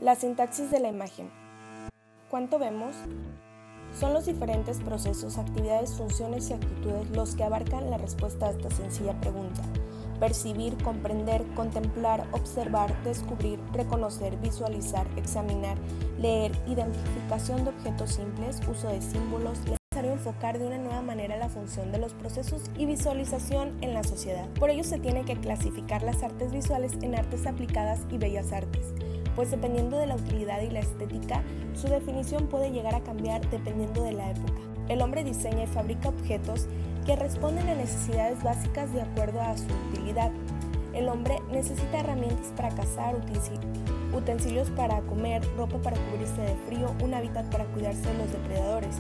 La sintaxis de la imagen. ¿Cuánto vemos? Son los diferentes procesos, actividades, funciones y actitudes los que abarcan la respuesta a esta sencilla pregunta. Percibir, comprender, contemplar, observar, descubrir, reconocer, visualizar, examinar, leer, identificación de objetos simples, uso de símbolos. Es necesario enfocar de una nueva manera la función de los procesos y visualización en la sociedad. Por ello se tiene que clasificar las artes visuales en artes aplicadas y bellas artes, pues dependiendo de la utilidad y la estética, su definición puede llegar a cambiar dependiendo de la época. El hombre diseña y fabrica objetos que responden a necesidades básicas de acuerdo a su utilidad. El hombre necesita herramientas para cazar, utensilios para comer, ropa para cubrirse de frío, un hábitat para cuidarse de los depredadores.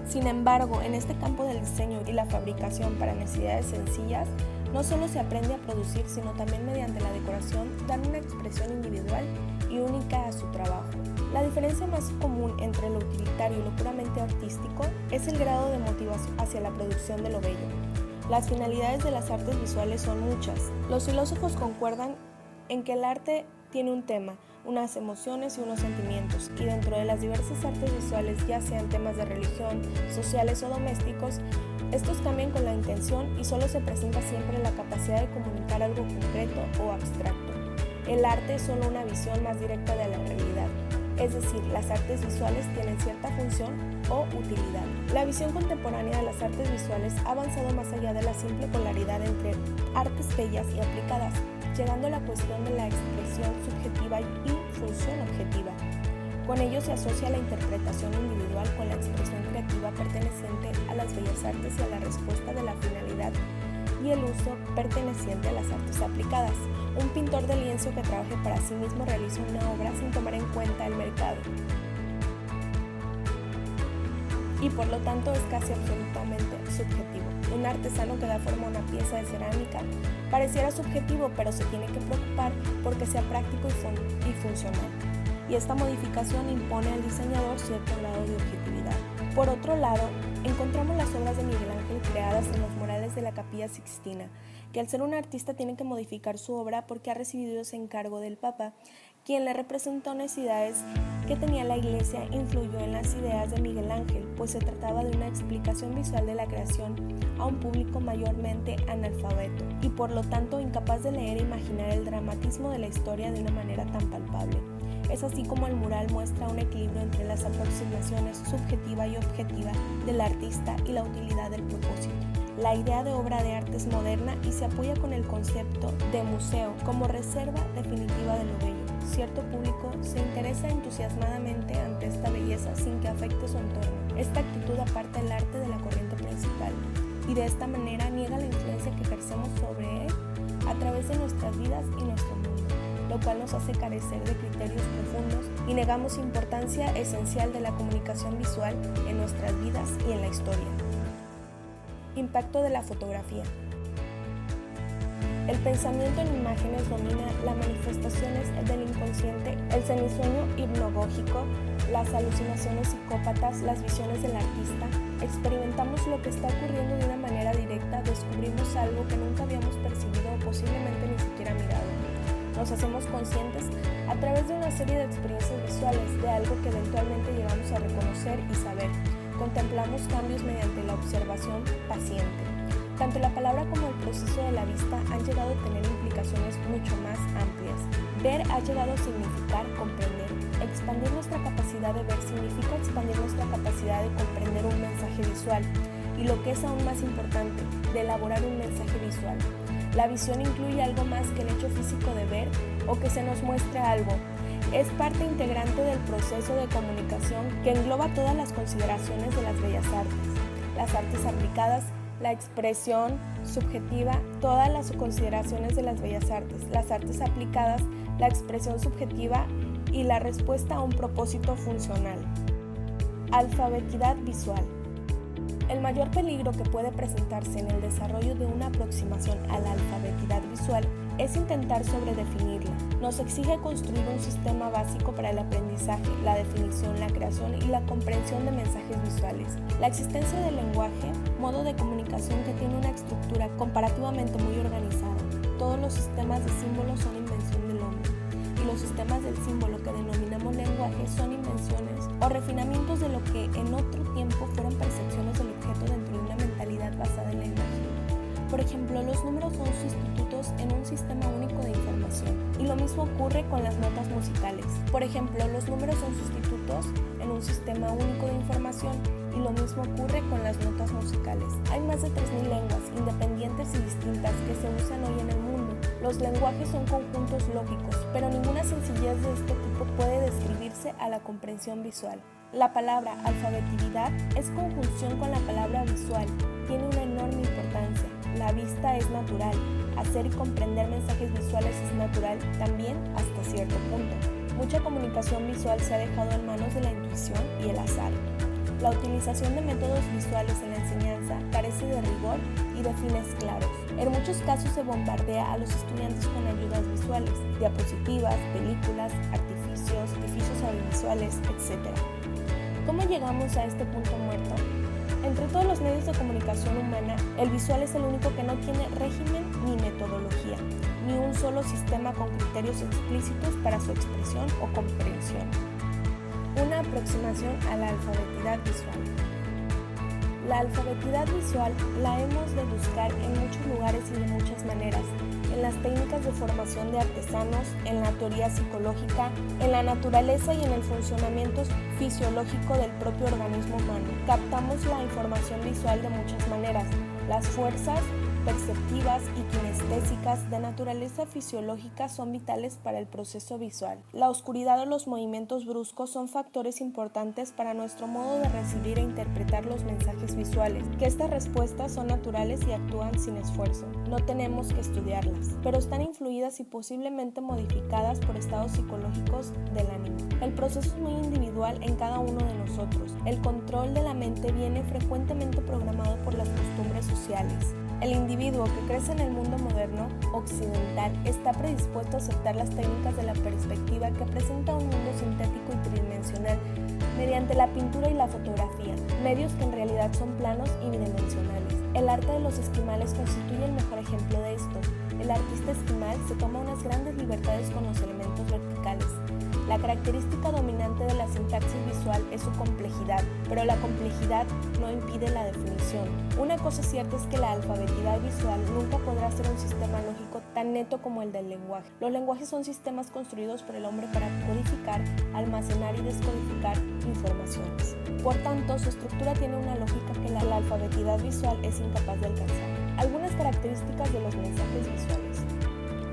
Sin embargo, en este campo del diseño y la fabricación para necesidades sencillas, no solo se aprende a producir, sino también mediante la decoración dan una expresión individual y única a su trabajo. La diferencia más común entre lo utilitario y lo puramente artístico es el grado de motivación hacia la producción de lo bello. Las finalidades de las artes visuales son muchas. Los filósofos concuerdan en que el arte tiene un tema, unas emociones y unos sentimientos, y dentro de las diversas artes visuales, ya sean temas de religión, sociales o domésticos, estos cambian con la intención y solo se presenta siempre la capacidad de comunicar algo concreto o abstracto. El arte es solo una visión más directa de la realidad, es decir, las artes visuales tienen cierta función o utilidad. La visión contemporánea de las artes visuales ha avanzado más allá de la simple polaridad entre artes bellas y aplicadas, llegando a la cuestión de la expresión subjetiva y función objetiva. Con ello se asocia la interpretación individual con la expresión creativa perteneciente a las bellas artes y a la respuesta de la finalidad y el uso perteneciente a las artes aplicadas. Un pintor de lienzo que trabaje para sí mismo realiza una obra sin tomar en cuenta el mercado y por lo tanto es casi absolutamente subjetivo. Un artesano que da forma a una pieza de cerámica pareciera subjetivo, pero se tiene que preocupar porque sea práctico y funcional. Y esta modificación impone al diseñador cierto grado de objetividad. Por otro lado, encontramos las obras de Miguel Ángel creadas en los murales de la Capilla Sixtina, que al ser un artista tiene que modificar su obra porque ha recibido ese encargo del Papa, quien le representó necesidades que tenía la Iglesia e influyó en las ideas de Miguel Ángel, pues se trataba de una explicación visual de la creación a un público mayormente analfabeto y por lo tanto incapaz de leer e imaginar el dramatismo de la historia de una manera tan palpable. Es así como el mural muestra un equilibrio entre las aproximaciones subjetiva y objetiva del artista y la utilidad del propósito. La idea de obra de arte es moderna y se apoya con el concepto de museo como reserva definitiva de lo bello. Cierto público se interesa entusiasmadamente ante esta belleza sin que afecte su entorno. Esta actitud aparta el arte de la corriente principal y de esta manera niega la influencia que ejercemos sobre él a través de nuestras vidas y nuestro mundo, lo cual nos hace carecer de criterios profundos y negamos importancia esencial de la comunicación visual en nuestras vidas y en la historia. Impacto de la fotografía. El pensamiento en imágenes domina las manifestaciones del inconsciente, el semisueño hipnagógico, las alucinaciones psicópatas, las visiones del artista. Experimentamos lo que está ocurriendo de una manera directa, descubrimos algo que nunca habíamos percibido o posiblemente ni siquiera mirado. Nos hacemos conscientes a través de una serie de experiencias visuales de algo que eventualmente llegamos a reconocer y saber. Contemplamos cambios mediante la observación paciente. Tanto la palabra como el proceso de la vista han llegado a tener implicaciones mucho más amplias. Ver ha llegado a significar comprender. Expandir nuestra capacidad de ver significa expandir nuestra capacidad de comprender un mensaje visual y lo que es aún más importante, de elaborar un mensaje visual. La visión incluye algo más que el hecho físico de ver o que se nos muestre algo. Es parte integrante del proceso de comunicación que engloba todas las consideraciones de las bellas artes, las artes aplicadas, la expresión subjetiva, todas las consideraciones de las bellas artes, las artes aplicadas, la expresión subjetiva y la respuesta a un propósito funcional. Alfabetidad visual. El mayor peligro que puede presentarse en el desarrollo de una aproximación a la alfabetidad visual es intentar sobredefinirla. Nos exige construir un sistema básico para el aprendizaje, la definición, la creación y la comprensión de mensajes visuales. La existencia del lenguaje, modo de comunicación que tiene una estructura comparativamente muy organizada. Todos los sistemas de símbolos son invención del hombre y los sistemas del símbolo que denominamos mensaje son invenciones o refinamientos de lo que en otro tiempo fueron percepciones del objeto dentro de una mentalidad basada en la imagen. Por ejemplo, los números son sustitutos en un sistema único de información, y lo mismo ocurre con las notas musicales. Por ejemplo, los números son sustitutos en un sistema único de información, y lo mismo ocurre con las notas musicales. Hay más de 3.000 lenguas, independientes y distintas, que se usan hoy en el mundo. Los lenguajes son conjuntos lógicos, pero ninguna sencillez de este tipo puede describirse a la comprensión visual. La palabra alfabetividad es conjunción con la palabra visual, tiene una enorme importancia. La vista es natural, hacer y comprender mensajes visuales es natural también hasta cierto punto. Mucha comunicación visual se ha dejado en manos de la intuición y el azar. La utilización de métodos visuales en la enseñanza carece de rigor y de fines claros. En muchos casos se bombardea a los estudiantes con ayudas visuales, diapositivas, películas, artificios audiovisuales, etc. ¿Cómo llegamos a este punto muerto? Entre todos los medios de comunicación humana, el visual es el único que no tiene régimen ni metodología, ni un solo sistema con criterios explícitos para su expresión o comprensión. Una aproximación a la alfabetidad visual. La alfabetidad visual la hemos de buscar en muchos lugares y de muchas maneras, en las técnicas de formación de artesanos, en la teoría psicológica, en la naturaleza y en el funcionamiento fisiológico del propio organismo humano. Captamos la información visual de muchas maneras. Las fuerzas perceptivas y kinestésicas de naturaleza fisiológica son vitales para el proceso visual. La oscuridad o los movimientos bruscos son factores importantes para nuestro modo de recibir e interpretar los mensajes visuales, que estas respuestas son naturales y actúan sin esfuerzo. No tenemos que estudiarlas, pero están influidas y posiblemente modificadas por estados psicológicos del ánimo. El proceso es muy individual en cada uno de nosotros. El control de la mente viene frecuentemente programado por las costumbres sociales. El individuo que crece en el mundo moderno, occidental, está predispuesto a aceptar las técnicas de la perspectiva que presenta un mundo sintético y tridimensional mediante la pintura y la fotografía, medios que en realidad son planos y bidimensionales. El arte de los esquimales constituye el mejor ejemplo de esto. El artista esquimal se toma unas grandes libertades con los elementos verticales. La característica dominante de la sintaxis visual es su complejidad, pero la complejidad no impide la definición. Una cosa cierta es que la alfabetidad visual nunca podrá ser un sistema lógico tan neto como el del lenguaje. Los lenguajes son sistemas construidos por el hombre para codificar, almacenar y descodificar informaciones. Por tanto, su estructura tiene una lógica que la alfabetidad visual es incapaz de alcanzar. Algunas características de los mensajes visuales.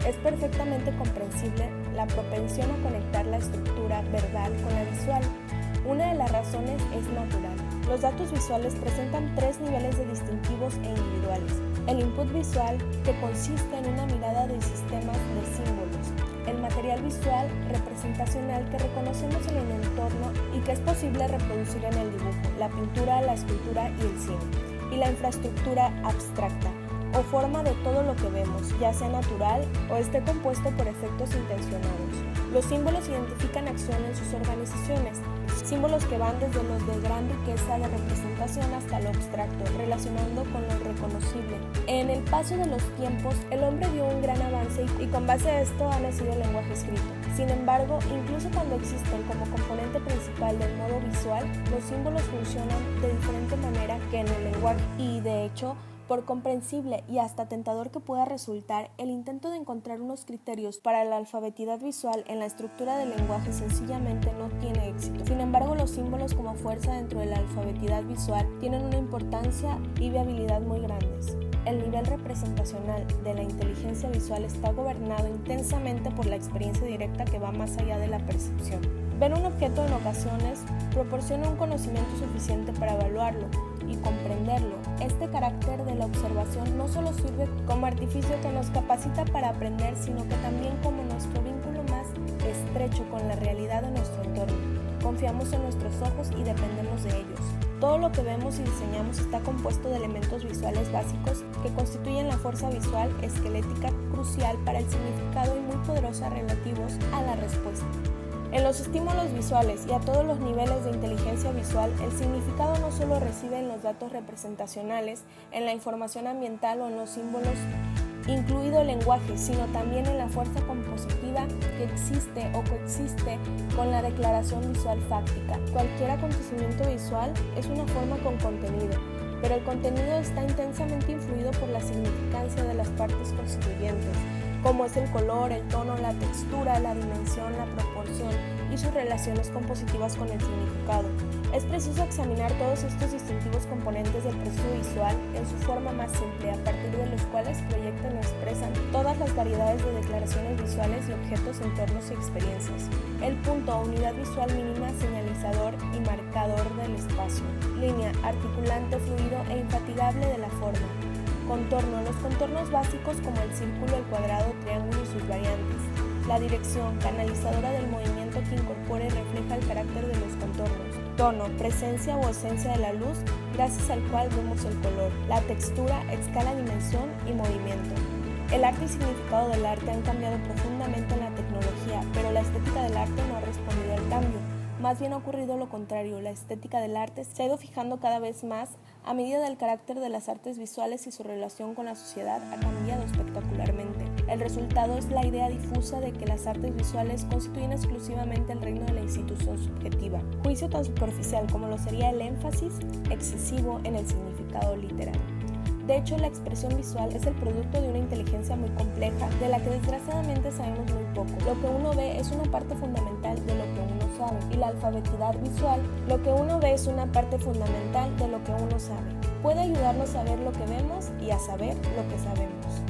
Es perfectamente comprensible la propensión a conectar la estructura verbal con la visual. Una de las razones es natural. Los datos visuales presentan tres niveles de distintivos e individuales. El input visual, que consiste en una mirada de sistemas de símbolos. El material visual representacional que reconocemos en el entorno y que es posible reproducir en el dibujo, la pintura, la escultura y el cine. Y la infraestructura abstracta, o forma de todo lo que vemos, ya sea natural o esté compuesto por efectos intencionados. Los símbolos identifican acción en sus organizaciones, símbolos que van desde los de gran riqueza de representación hasta lo abstracto, relacionando con lo reconocible. En el paso de los tiempos, el hombre dio un gran avance y con base a esto ha nacido el lenguaje escrito. Sin embargo, incluso cuando existen como componente principal del modo visual, los símbolos funcionan de diferente manera que en el lenguaje y, de hecho, por comprensible y hasta tentador que pueda resultar, el intento de encontrar unos criterios para la alfabetidad visual en la estructura del lenguaje sencillamente no tiene éxito. Sin embargo, los símbolos como fuerza dentro de la alfabetidad visual tienen una importancia y viabilidad muy grandes. El nivel representacional de la inteligencia visual está gobernado intensamente por la experiencia directa que va más allá de la percepción. Ver un objeto en ocasiones proporciona un conocimiento suficiente para evaluarlo y comprenderlo. Este carácter de la observación no solo sirve como artificio que nos capacita para aprender, sino que también como nuestro vínculo más estrecho con la realidad de nuestro entorno. Confiamos en nuestros ojos y dependemos de ellos. Todo lo que vemos y diseñamos está compuesto de elementos visuales básicos que constituyen la fuerza visual esquelética crucial para el significado y muy poderosa relativos a la respuesta. En los estímulos visuales y a todos los niveles de inteligencia visual, el significado no solo reside en los datos representacionales, en la información ambiental o en los símbolos incluido el lenguaje, sino también en la fuerza compositiva que existe o coexiste con la declaración visual fáctica. Cualquier acontecimiento visual es una forma con contenido, pero el contenido está intensamente influido por la significancia de las partes constituyentes, como es el color, el tono, la textura, la dimensión, la proporción y sus relaciones compositivas con el significado. Es preciso examinar todos estos distintivos componentes del proceso visual en su forma más simple, a partir de los cuales proyectan y expresan todas las variedades de declaraciones visuales y objetos, entornos y experiencias. El punto o unidad visual mínima, señalizador y marcador del espacio. Línea, articulante, fluido e infatigable de la forma. Contorno, los contornos básicos como el círculo, el cuadrado, triángulo y sus variantes. La dirección, canalizadora del movimiento que incorpora y refleja el carácter de los contornos. Tono, presencia o esencia de la luz, gracias al cual vemos el color. La textura, escala, dimensión y movimiento. El arte y significado del arte han cambiado profundamente en la tecnología, pero la estética del arte no ha respondido al cambio. Más bien ha ocurrido lo contrario, la estética del arte se ha ido fijando cada vez más a medida del carácter de las artes visuales y su relación con la sociedad ha cambiado espectacularmente. El resultado es la idea difusa de que las artes visuales constituyen exclusivamente el reino de la institución subjetiva, juicio tan superficial como lo sería el énfasis excesivo en el significado literal. De hecho, la expresión visual es el producto de una inteligencia muy compleja, de la que desgraciadamente sabemos muy poco. Lo que uno ve es una parte fundamental de lo que uno sabe, y la alfabetidad visual, lo que uno ve es una parte fundamental de lo que uno sabe. Puede ayudarnos a ver lo que vemos y a saber lo que sabemos.